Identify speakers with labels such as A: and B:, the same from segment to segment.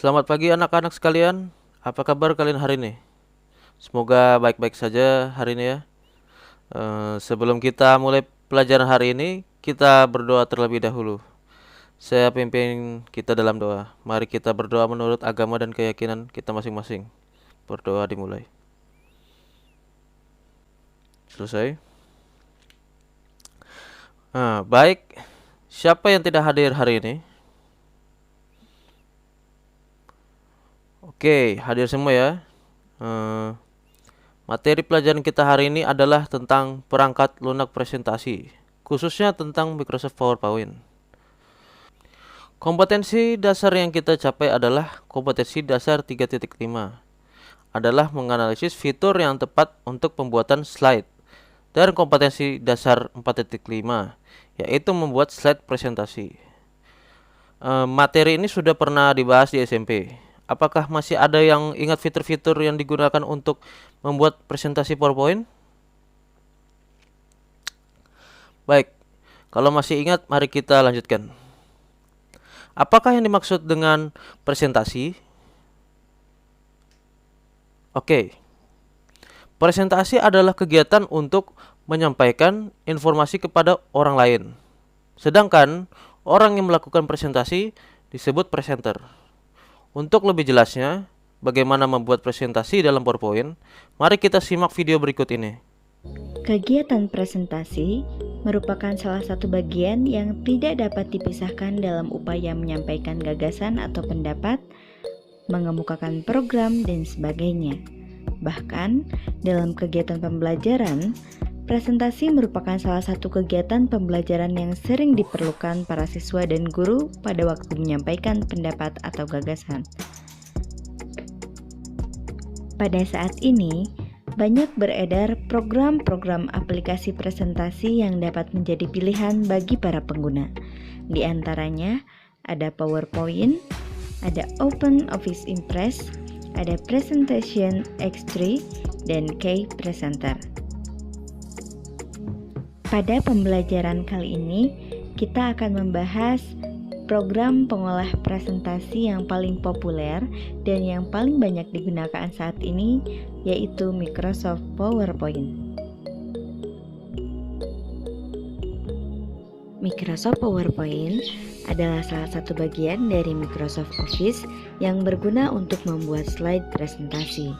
A: Selamat pagi anak-anak sekalian. Apa kabar kalian hari ini? Semoga baik-baik saja hari ini ya. Sebelum kita mulai pelajaran hari ini, kita berdoa terlebih dahulu. Saya pimpin kita dalam doa. Mari kita berdoa menurut agama dan keyakinan kita masing-masing. Berdoa dimulai. Selesai. Baik. Siapa yang tidak hadir hari ini? Oke, hadir semua ya. Eh, Materi pelajaran kita hari ini adalah tentang perangkat lunak presentasi, khususnya tentang Microsoft PowerPoint. Kompetensi dasar yang kita capai adalah kompetensi dasar 3.5, adalah menganalisis fitur yang tepat untuk pembuatan slide. Dan kompetensi dasar 4.5, yaitu membuat slide presentasi. Materi ini sudah pernah dibahas di SMP. Apakah masih ada yang ingat fitur-fitur yang digunakan untuk membuat presentasi PowerPoint? Baik, kalau masih ingat, mari kita lanjutkan. Apakah yang dimaksud dengan presentasi? Oke, presentasi adalah kegiatan untuk menyampaikan informasi kepada orang lain. Sedangkan orang yang melakukan presentasi disebut presenter. Untuk lebih jelasnya, bagaimana membuat presentasi dalam PowerPoint, mari kita simak video berikut ini.
B: Kegiatan presentasi merupakan salah satu bagian yang tidak dapat dipisahkan dalam upaya menyampaikan gagasan atau pendapat, mengemukakan program, dan sebagainya. Bahkan, dalam kegiatan pembelajaran, presentasi merupakan salah satu kegiatan pembelajaran yang sering diperlukan para siswa dan guru pada waktu menyampaikan pendapat atau gagasan. Pada saat ini, banyak beredar program-program aplikasi presentasi yang dapat menjadi pilihan bagi para pengguna. Di antaranya, ada PowerPoint, ada Open Office Impress, ada Presentation X3, dan Key Presenter. Pada pembelajaran kali ini, kita akan membahas program pengolah presentasi yang paling populer dan yang paling banyak digunakan saat ini, yaitu Microsoft PowerPoint. Microsoft PowerPoint adalah salah satu bagian dari Microsoft Office yang berguna untuk membuat slide presentasi.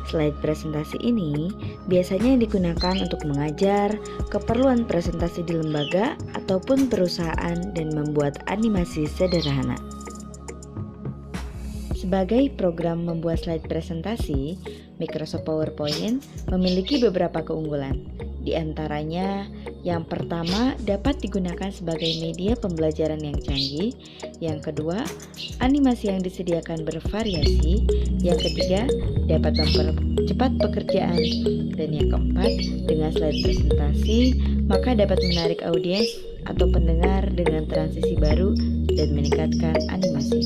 B: Slide presentasi ini biasanya digunakan untuk mengajar, keperluan presentasi di lembaga ataupun perusahaan, dan membuat animasi sederhana. Sebagai program membuat slide presentasi, Microsoft PowerPoint memiliki beberapa keunggulan. Di antaranya, yang pertama dapat digunakan sebagai media pembelajaran yang canggih. Yang kedua, animasi yang disediakan bervariasi. Yang ketiga, dapat mempercepat pekerjaan. Dan yang keempat, dengan slide presentasi, maka dapat menarik audiens atau pendengar dengan transisi baru dan meningkatkan animasi.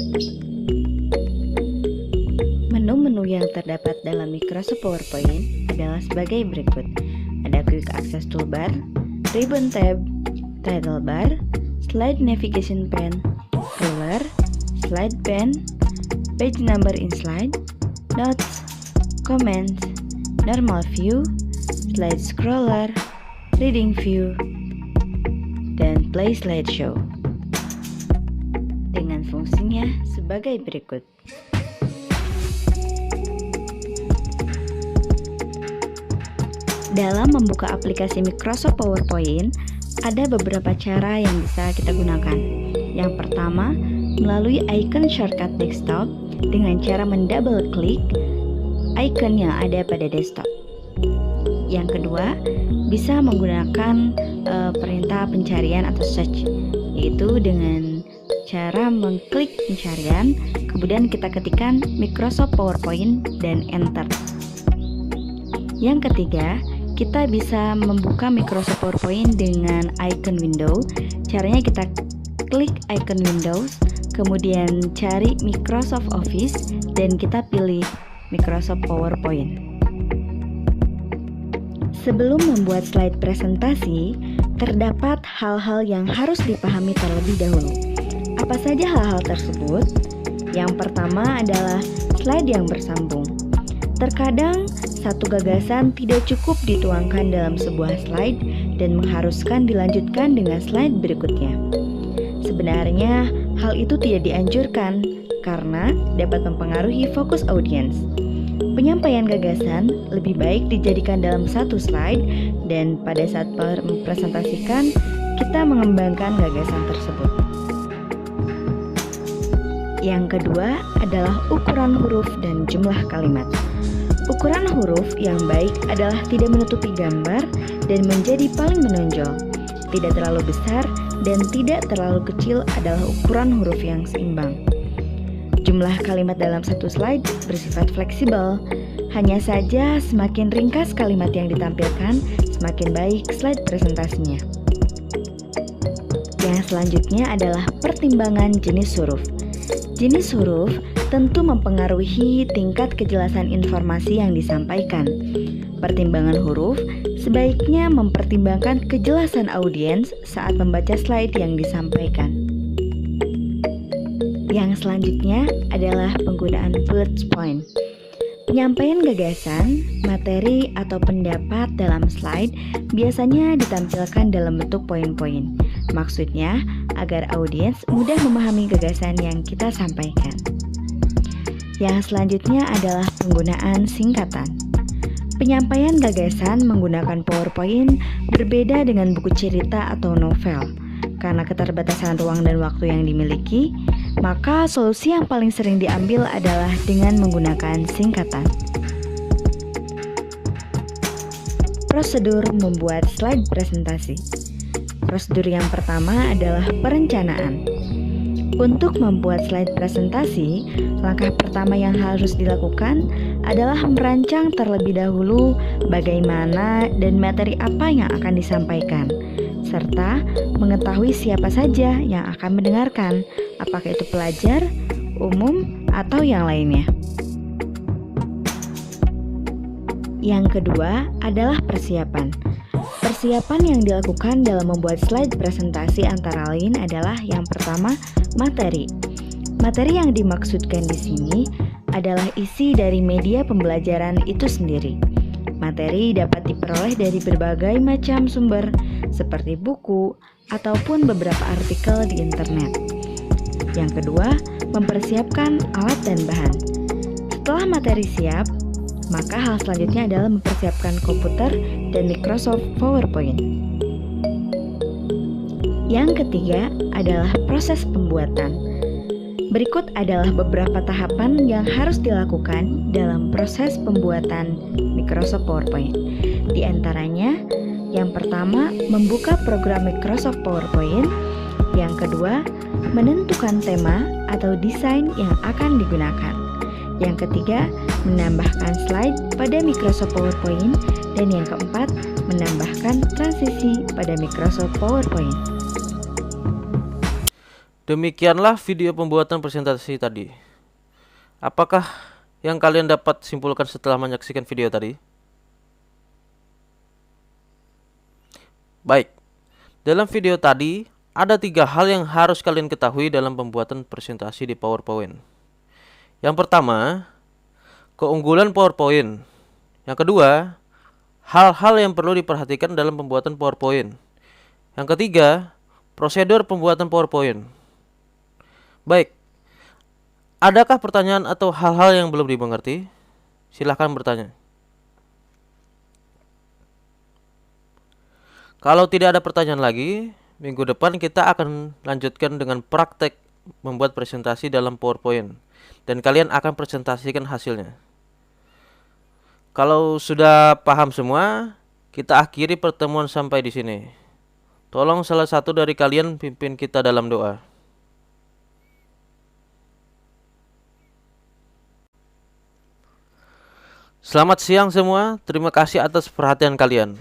B: Menu-menu yang terdapat dalam Microsoft PowerPoint adalah sebagai berikut. Ada Quick Access Toolbar, Ribbon Tab, Title Bar, Slide Navigation Pane, Ruler, Slide Pane, Page Number in Slide, Notes, Comments, Normal View, Slide Scroller, Reading View, dan Play Slideshow. Dengan fungsinya sebagai berikut. Dalam membuka aplikasi Microsoft PowerPoint, ada beberapa cara yang bisa kita gunakan. Yang pertama, melalui icon shortcut desktop dengan cara mendouble klik icon yang ada pada desktop. Yang kedua, bisa menggunakan perintah pencarian atau search, yaitu dengan cara mengklik pencarian, kemudian kita ketikkan Microsoft PowerPoint dan enter. Yang ketiga, kita bisa membuka Microsoft PowerPoint dengan icon window. Caranya kita klik icon Windows, kemudian cari Microsoft Office, dan kita pilih Microsoft PowerPoint. Sebelum membuat slide presentasi, terdapat hal-hal yang harus dipahami terlebih dahulu. Apa saja hal-hal tersebut? Yang pertama adalah slide yang bersambung. Terkadang satu gagasan tidak cukup dituangkan dalam sebuah slide dan mengharuskan dilanjutkan dengan slide berikutnya. Sebenarnya hal itu tidak dianjurkan karena dapat mempengaruhi fokus audiens. Penyampaian gagasan lebih baik dijadikan dalam satu slide dan pada saat mempresentasikan kita mengembangkan gagasan tersebut. Yang kedua adalah ukuran huruf dan jumlah kalimat. Ukuran huruf yang baik adalah tidak menutupi gambar dan menjadi paling menonjol. Tidak terlalu besar dan tidak terlalu kecil adalah ukuran huruf yang seimbang. Jumlah kalimat dalam satu slide bersifat fleksibel. Hanya saja semakin ringkas kalimat yang ditampilkan, semakin baik slide presentasinya. Yang selanjutnya adalah pertimbangan jenis huruf. Jenis huruf tentu mempengaruhi tingkat kejelasan informasi yang disampaikan. Pertimbangan huruf sebaiknya mempertimbangkan kejelasan audiens saat membaca slide yang disampaikan. Yang selanjutnya adalah penggunaan bullet point. Penyampaian gagasan, materi, atau pendapat dalam slide biasanya ditampilkan dalam bentuk poin-poin. Maksudnya, agar audiens mudah memahami gagasan yang kita sampaikan. Yang selanjutnya adalah penggunaan singkatan. Penyampaian gagasan menggunakan PowerPoint berbeda dengan buku cerita atau novel. Karena keterbatasan ruang dan waktu yang dimiliki, maka solusi yang paling sering diambil adalah dengan menggunakan singkatan. Prosedur membuat slide presentasi. Prosedur yang pertama adalah perencanaan. Untuk membuat slide presentasi, langkah pertama yang harus dilakukan adalah merancang terlebih dahulu bagaimana dan materi apa yang akan disampaikan, serta mengetahui siapa saja yang akan mendengarkan, apakah itu pelajar, umum, atau yang lainnya. Yang kedua adalah persiapan. Persiapan yang dilakukan dalam membuat slide presentasi antara lain adalah yang pertama, materi. Materi yang dimaksudkan di sini adalah isi dari media pembelajaran itu sendiri. Materi dapat diperoleh dari berbagai macam sumber seperti buku ataupun beberapa artikel di internet. Yang kedua, mempersiapkan alat dan bahan. Setelah materi siap, maka hal selanjutnya adalah mempersiapkan komputer dan Microsoft PowerPoint. Yang ketiga adalah proses pembuatan. Berikut adalah beberapa tahapan yang harus dilakukan dalam proses pembuatan Microsoft PowerPoint. Di antaranya, yang pertama, membuka program Microsoft PowerPoint. Yang kedua, menentukan tema atau desain yang akan digunakan. Yang ketiga, menambahkan slide pada Microsoft PowerPoint. Dan yang keempat, menambahkan transisi pada Microsoft PowerPoint.
A: Demikianlah video pembuatan presentasi tadi. Apakah yang kalian dapat simpulkan setelah menyaksikan video tadi? Baik, dalam video tadi ada 3 hal yang harus kalian ketahui dalam pembuatan presentasi di PowerPoint. Yang pertama, keunggulan PowerPoint. Yang kedua, hal-hal yang perlu diperhatikan dalam pembuatan PowerPoint. Yang ketiga, prosedur pembuatan PowerPoint. Baik, adakah pertanyaan atau hal-hal yang belum dimengerti? Silahkan bertanya. Kalau tidak ada pertanyaan lagi, minggu depan kita akan lanjutkan dengan praktek membuat presentasi dalam PowerPoint. Dan kalian akan presentasikan hasilnya. Kalau sudah paham semua, kita akhiri pertemuan sampai di sini. Tolong salah satu dari kalian pimpin kita dalam doa. Selamat siang semua, terima kasih atas perhatian kalian.